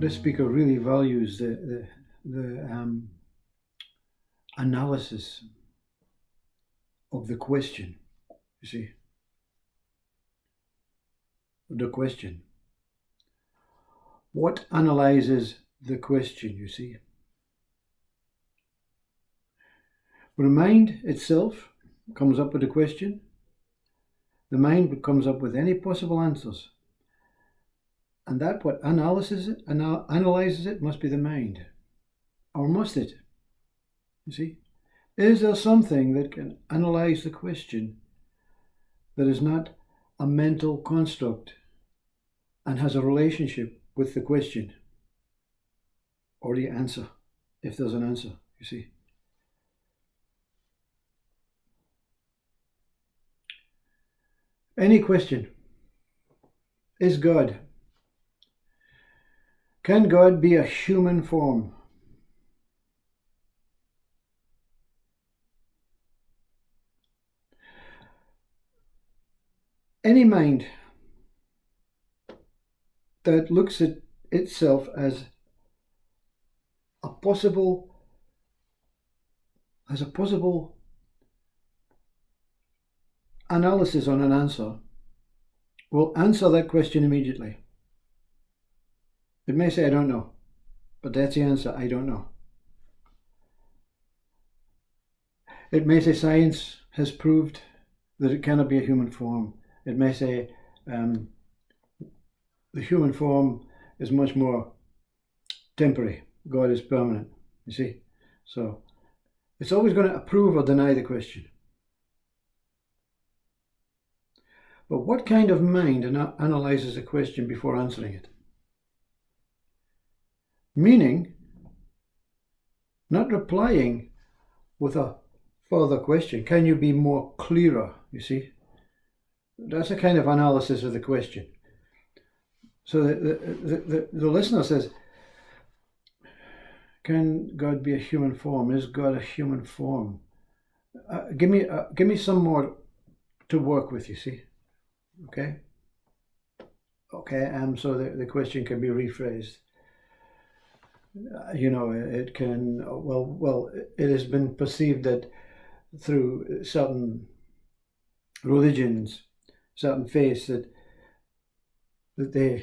this speaker really values the analysis of the question. You see, the question. What analyzes the question? You see, when the mind itself comes up with a question, the mind comes up with any possible answers. And that what analyzes it must be the mind. Or must it? You see? Is there something that can analyze the question that is not a mental construct and has a relationship with the question or the answer, if there's an answer, you see? Any question. Is God? Can God be a human form? Any mind that looks at itself as a possible analysis on an answer will answer that question immediately. It may say, I don't know, but that's the answer, I don't know. It may say science has proved that it cannot be a human form. It may say the human form is much more temporary. God is permanent, you see. So it's always going to approve or deny the question. But what kind of mind analyzes a question before answering it? Meaning, not replying with a further question. Can you be more clearer, you see? That's a kind of analysis of the question. So the listener says, can God be a human form? Is God a human form? Give me some more to work with, you see? Okay? Okay, so the question can be rephrased. It can, it has been perceived that through certain religions, certain faiths, that the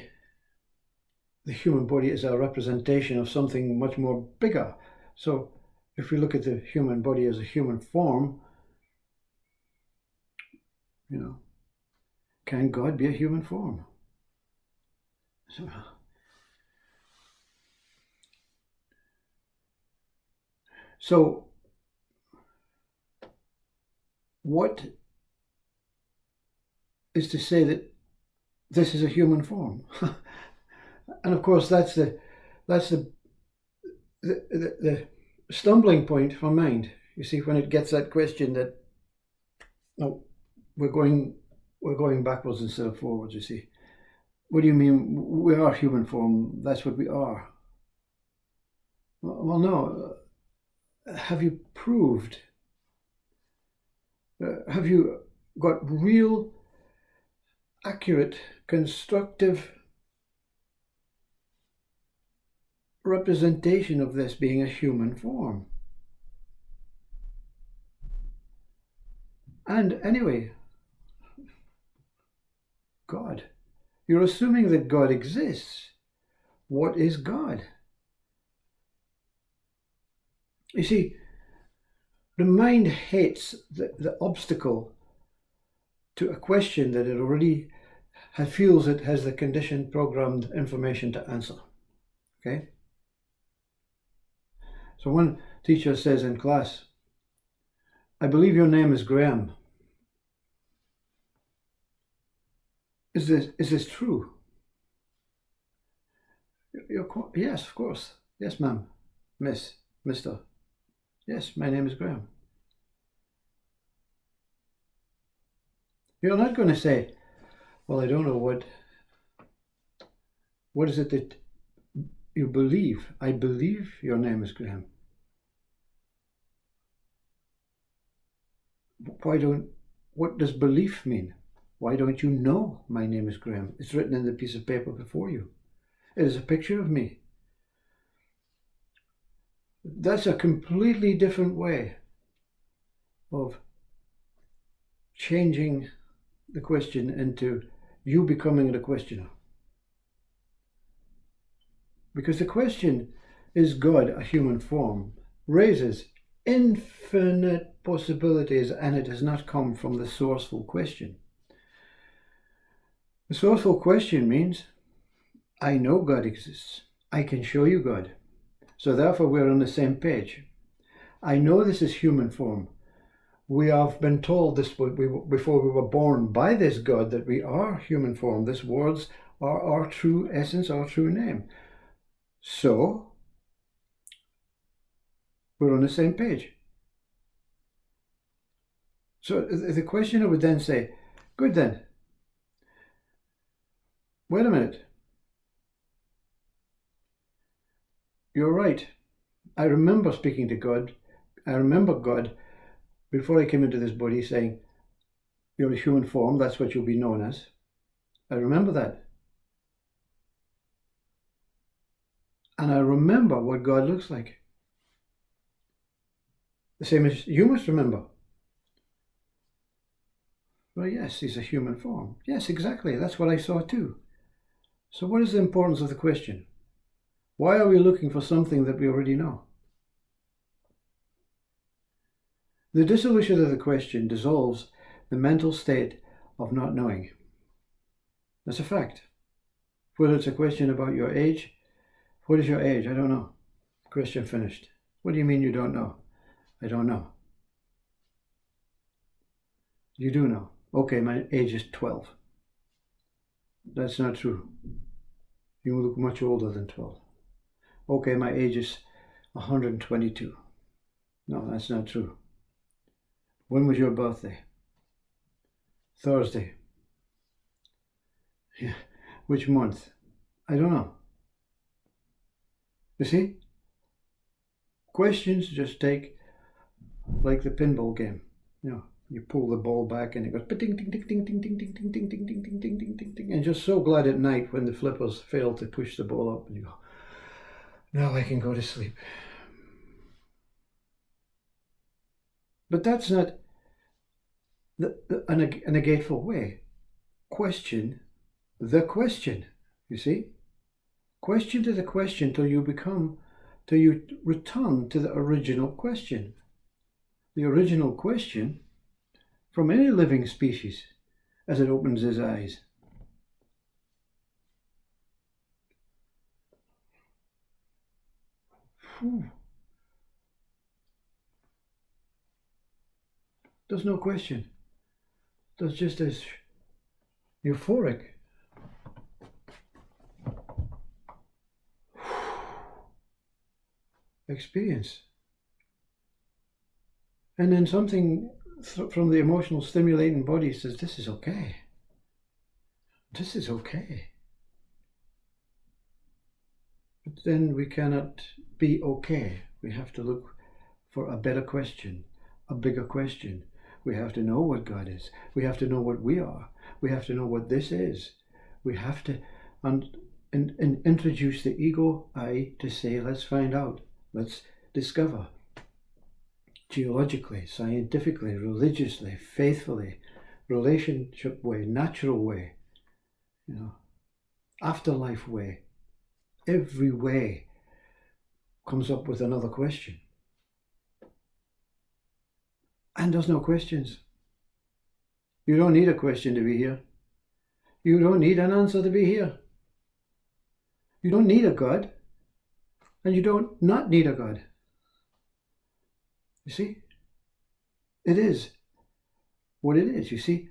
human body is a representation of something much more bigger. So if we look at the human body as a human form, can God be a human form? So what is to say that this is a human form? And of course, that's the stumbling point for mind. You see, when it gets that question that, no, we're going backwards instead of forwards. You see, what do you mean we are human form? That's what we are. Well, no. Have you proved? Have you got real, accurate, constructive representation of this being a human form? And anyway, God. You're assuming that God exists. What is God? You see, the mind hates the obstacle to a question that it already feels it has the conditioned, programmed information to answer. Okay? So one teacher says in class, I believe your name is Graham. Is this true? Yes, of course. Yes, ma'am. Miss, Mr. Yes, my name is Graham. You're not going to say, well, I don't know what is it that you believe? I believe your name is Graham. What does belief mean? Why don't you know my name is Graham? It's written in the piece of paper before you. It is a picture of me. That's a completely different way of changing the question into you becoming the questioner. Because the question, is God a human form, raises infinite possibilities, and it does not come from the sourceful question. The sourceful question means, I know God exists. I can show you God. So therefore we're on the same page. I know this is human form. We have been told this before we were born by this God that we are human form. These words are our true essence, our true name. So we're on the same page. So the questioner would then say, good then, wait a minute. You're right. I remember speaking to God. I remember God before I came into this body saying, you're a human form, that's what you'll be known as. I remember that. And I remember what God looks like. The same as you must remember. Well, yes, he's a human form. Yes, exactly. That's what I saw too. So what is the importance of the question? Why are we looking for something that we already know? The dissolution of the question dissolves the mental state of not knowing. That's a fact. Whether it's a question about your age, what is your age? I don't know. Question finished. What do you mean you don't know? I don't know. You do know. Okay, my age is 12. That's not true. You look much older than 12. Okay, my age is 122. No, that's not true. When was your birthday? Thursday. Yeah. Which month? I don't know. You see? Questions just take, like the pinball game. You know, you pull the ball back and it goes ding ding ding ding ding ding ding ding ding ding ding ding ding ding ding ding, and just so glad at night when the flippers fail to push the ball up and you go, now I can go to sleep. But that's not a negateful way. Question the question, you see? Question to the question till you return to the original question. The original question from any living species as it opens his eyes. Whew. There's no question. There's just this euphoric experience. And then something from the emotional stimulating body says, this is okay. This is okay. But then we cannot be okay. We have to look for a better question, a bigger question. We have to know what God is. We have to know what we are. We have to know what this is. We have to introduce the ego I to say, let's find out. Let's discover. Geologically, scientifically, religiously, faithfully, relationship way, natural way, afterlife way. Every way comes up with another question. And there's no questions. You don't need a question to be here. You don't need an answer to be here. You don't need a God. And you don't not need a God. You see? It is what it is, you see?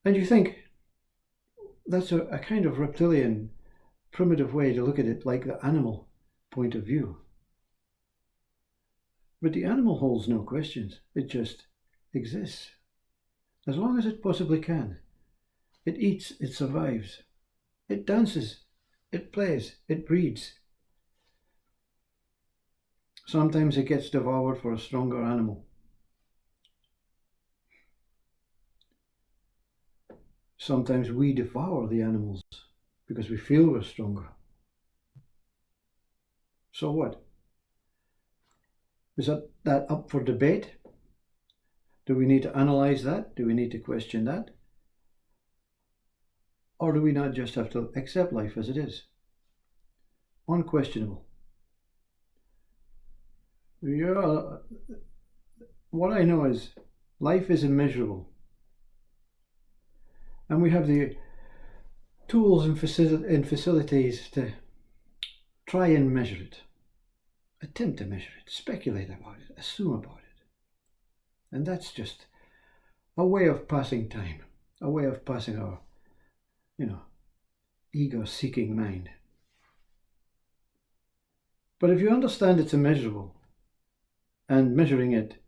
And you think that's a kind of reptilian, primitive way to look at it, like the animal point of view. But the animal holds no questions. It just exists. As long as it possibly can. It eats, it survives. It dances, it plays, it breeds. Sometimes it gets devoured for a stronger animal. Sometimes we devour the animals because we feel we're stronger. So what? Is that up for debate? Do we need to analyze that? Do we need to question that? Or do we not just have to accept life as it is? Unquestionable. What I know is life is immeasurable. And we have the tools and facilities to try and measure it, attempt to measure it, speculate about it, assume about it. And that's just a way of passing time, a way of passing our, ego-seeking mind. But if you understand it's immeasurable, and measuring it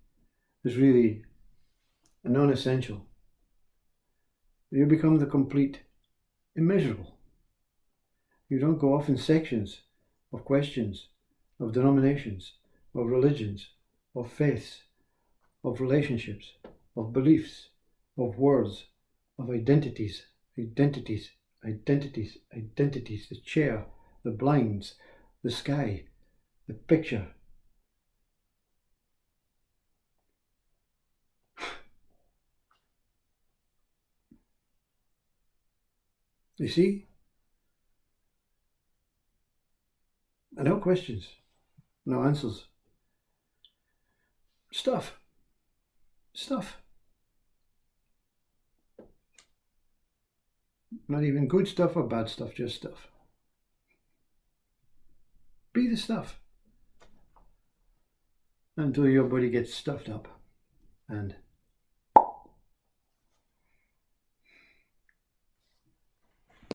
is really a non-essential, you become the complete immeasurable. You don't go off in sections of questions, of denominations, of religions, of faiths, of relationships, of beliefs, of words, of identities, the chair, the blinds, the sky, the picture. You see? And no questions, no answers. Stuff. Not even good stuff or bad stuff, just stuff. Be the stuff until your body gets stuffed up and